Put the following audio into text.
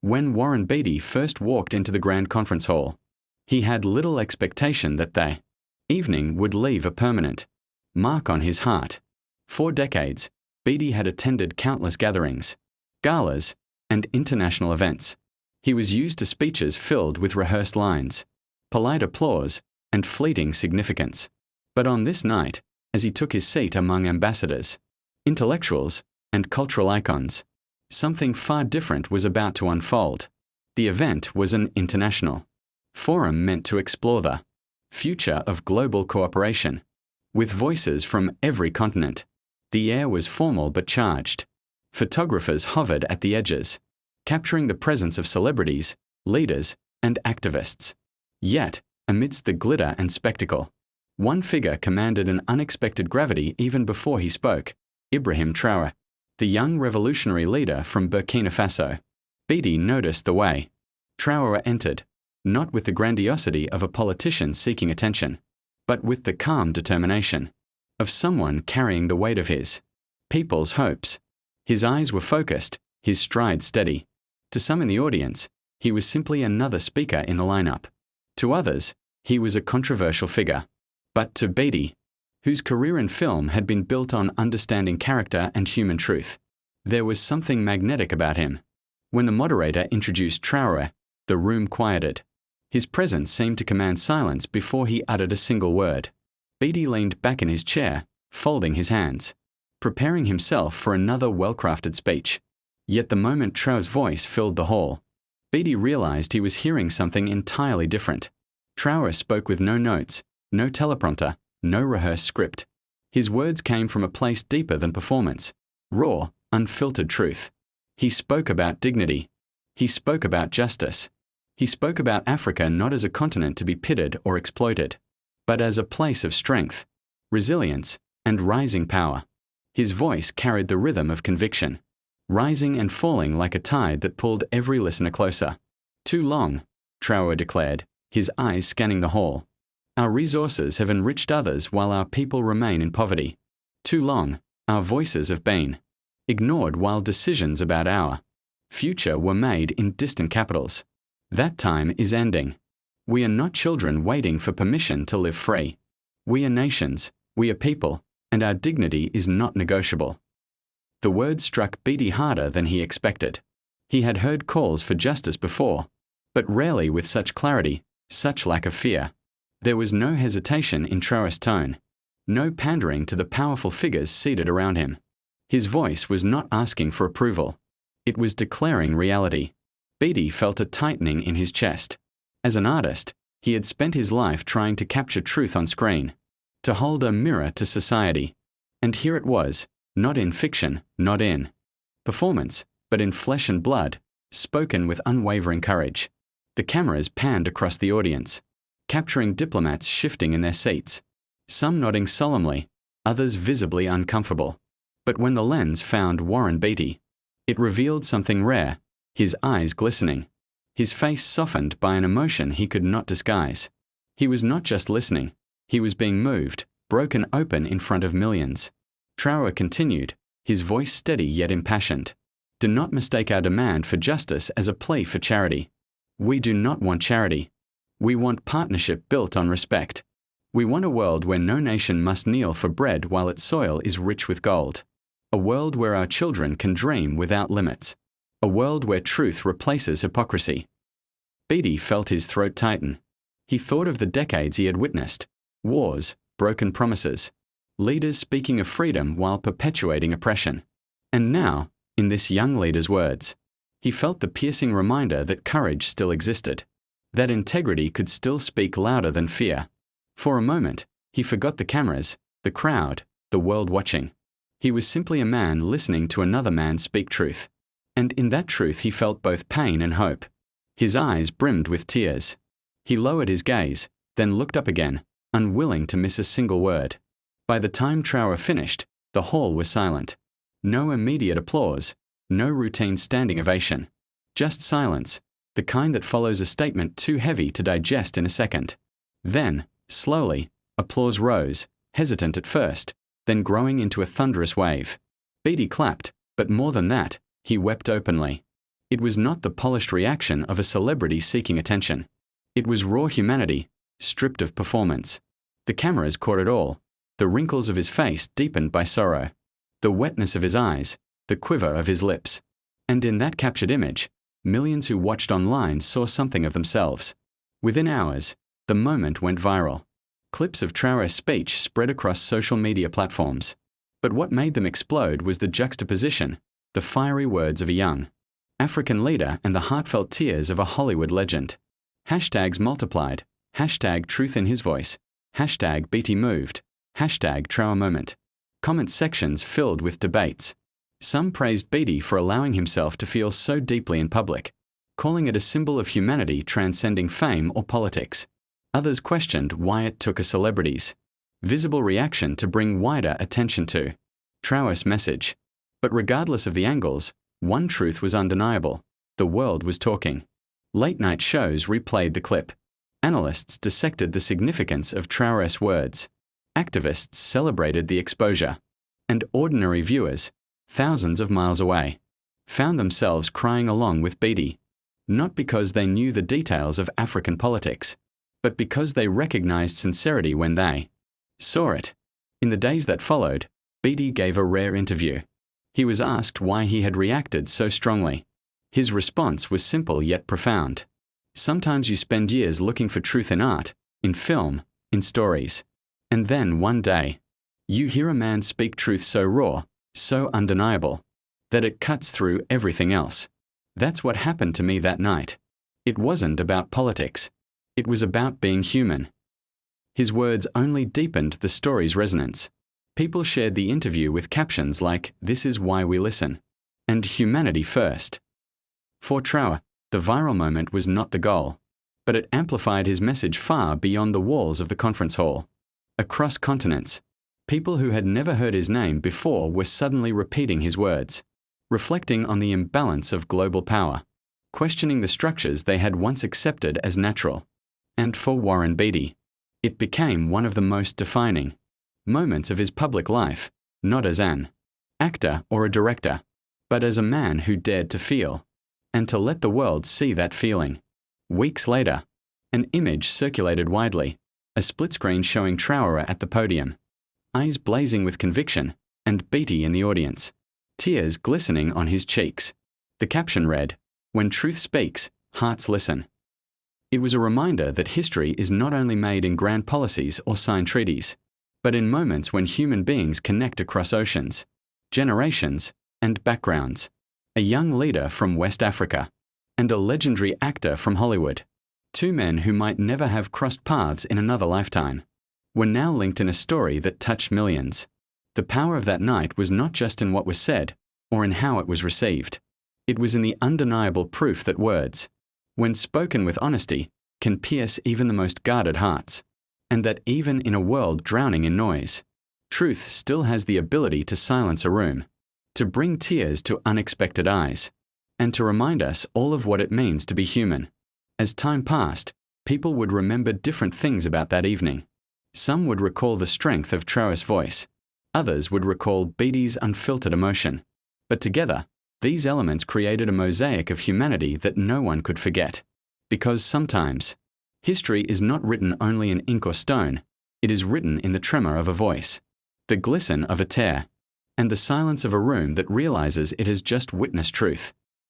When Warren Beatty first walked into the Grand Conference Hall, he had little expectation that the evening would leave a permanent mark on his heart. For decades, Beatty had attended countless gatherings, galas, and international events. He was used to speeches filled with rehearsed lines, polite applause, and fleeting significance. But on this night, as he took his seat among ambassadors, intellectuals, and cultural icons, something far different was about to unfold. The event was an international forum meant to explore the future of global cooperation. With voices from every continent, the air was formal but charged. Photographers hovered at the edges, capturing the presence of celebrities, leaders, and activists. Yet, amidst the glitter and spectacle, one figure commanded an unexpected gravity even before he spoke: Ibrahim Traoré, the young revolutionary leader from Burkina Faso. Beatty noticed the way Traoré entered, not with the grandiosity of a politician seeking attention, but with the calm determination of someone carrying the weight of his people's hopes. His eyes were focused, his stride steady. To some in the audience, he was simply another speaker in the lineup. To others, he was a controversial figure. But to Beatty, whose career in film had been built on understanding character and human truth, there was something magnetic about him. When the moderator introduced Traoré, the room quieted. His presence seemed to command silence before he uttered a single word. Beatty leaned back in his chair, folding his hands, preparing himself for another well-crafted speech. Yet the moment Traoré's voice filled the hall, Beatty realized he was hearing something entirely different. Traoré spoke with no notes, no teleprompter, no rehearsed script. His words came from a place deeper than performance, raw, unfiltered truth. He spoke about dignity. He spoke about justice. He spoke about Africa not as a continent to be pitted or exploited, but as a place of strength, resilience, and rising power. His voice carried the rhythm of conviction, rising and falling like a tide that pulled every listener closer. "Too long," Traoré declared, his eyes scanning the hall. "Our resources have enriched others while our people remain in poverty. Too long, our voices have been ignored while decisions about our future were made in distant capitals. That time is ending. We are not children waiting for permission to live free. We are nations, we are people, and our dignity is not negotiable." The words struck Beatty harder than he expected. He had heard calls for justice before, but rarely with such clarity, such lack of fear. There was no hesitation in Traoré's tone, no pandering to the powerful figures seated around him. His voice was not asking for approval. It was declaring reality. Beatty felt a tightening in his chest. As an artist, he had spent his life trying to capture truth on screen, to hold a mirror to society. And here it was, not in fiction, not in performance, but in flesh and blood, spoken with unwavering courage. The cameras panned across the audience, capturing diplomats shifting in their seats, some nodding solemnly, others visibly uncomfortable. But when the lens found Warren Beatty, it revealed something rare, his eyes glistening, his face softened by an emotion he could not disguise. He was not just listening, he was being moved, broken open in front of millions. Traoré continued, his voice steady yet impassioned. "Do not mistake our demand for justice as a plea for charity. We do not want charity. We want partnership built on respect. We want a world where no nation must kneel for bread while its soil is rich with gold. A world where our children can dream without limits. A world where truth replaces hypocrisy." Beatty felt his throat tighten. He thought of the decades he had witnessed: wars, broken promises, leaders speaking of freedom while perpetuating oppression. And now, in this young leader's words, he felt the piercing reminder that courage still existed, that integrity could still speak louder than fear. For a moment, he forgot the cameras, the crowd, the world watching. He was simply a man listening to another man speak truth. And in that truth he felt both pain and hope. His eyes brimmed with tears. He lowered his gaze, then looked up again, unwilling to miss a single word. By the time Traoré finished, the hall was silent. No immediate applause, no routine standing ovation. Just silence, the kind that follows a statement too heavy to digest in a second. Then, slowly, applause rose, hesitant at first, then growing into a thunderous wave. Beatty clapped, but more than that, he wept openly. It was not the polished reaction of a celebrity seeking attention. It was raw humanity, stripped of performance. The cameras caught it all, the wrinkles of his face deepened by sorrow, the wetness of his eyes, the quiver of his lips. And in that captured image, millions who watched online saw something of themselves. Within hours, the moment went viral. Clips of Traoré's speech spread across social media platforms. But what made them explode was the juxtaposition, the fiery words of a young African leader and the heartfelt tears of a Hollywood legend. Hashtags multiplied, hashtag truth in his voice, hashtag Beatty moved, hashtag Traoré moment. Comment sections filled with debates. Some praised Beatty for allowing himself to feel so deeply in public, calling it a symbol of humanity transcending fame or politics. Others questioned why it took a celebrity's visible reaction to bring wider attention to Traoré's message. But regardless of the angles, one truth was undeniable: the world was talking. Late-night shows replayed the clip. Analysts dissected the significance of Traoré's words. Activists celebrated the exposure. And ordinary viewers, thousands of miles away, found themselves crying along with Beatty, not because they knew the details of African politics, but because they recognized sincerity when they saw it. In the days that followed, Beatty gave a rare interview. He was asked why he had reacted so strongly. His response was simple yet profound. Sometimes you spend years looking for truth in art, in film, in stories. And then one day, you hear a man speak truth so raw, so undeniable, that it cuts through everything else. That's what happened to me that night. It wasn't about politics. It was about being human. His words only deepened the story's resonance. People shared the interview with captions like, "This is why we listen," and "Humanity first." For Traoré, the viral moment was not the goal, but it amplified his message far beyond the walls of the conference hall. Across continents, people who had never heard his name before were suddenly repeating his words, reflecting on the imbalance of global power, questioning the structures they had once accepted as natural. And for Warren Beatty, it became one of the most defining moments of his public life, not as an actor or a director, but as a man who dared to feel, and to let the world see that feeling. Weeks later, an image circulated widely, a split screen showing Traoré at the podium, eyes blazing with conviction, and Beatty in the audience, tears glistening on his cheeks. The caption read, "When truth speaks, hearts listen." It was a reminder that history is not only made in grand policies or signed treaties, but in moments when human beings connect across oceans, generations, and backgrounds. A young leader from West Africa, and a legendary actor from Hollywood, two men who might never have crossed paths in another lifetime, were now linked in a story that touched millions. The power of that night was not just in what was said, or in how it was received. It was in the undeniable proof that words, when spoken with honesty, can pierce even the most guarded hearts, and that even in a world drowning in noise, truth still has the ability to silence a room, to bring tears to unexpected eyes, and to remind us all of what it means to be human. As time passed, people would remember different things about that evening. Some would recall the strength of Traoré's voice. Others would recall Beatty's unfiltered emotion. But together, these elements created a mosaic of humanity that no one could forget. Because sometimes, history is not written only in ink or stone, it is written in the tremor of a voice, the glisten of a tear, and the silence of a room that realizes it has just witnessed truth.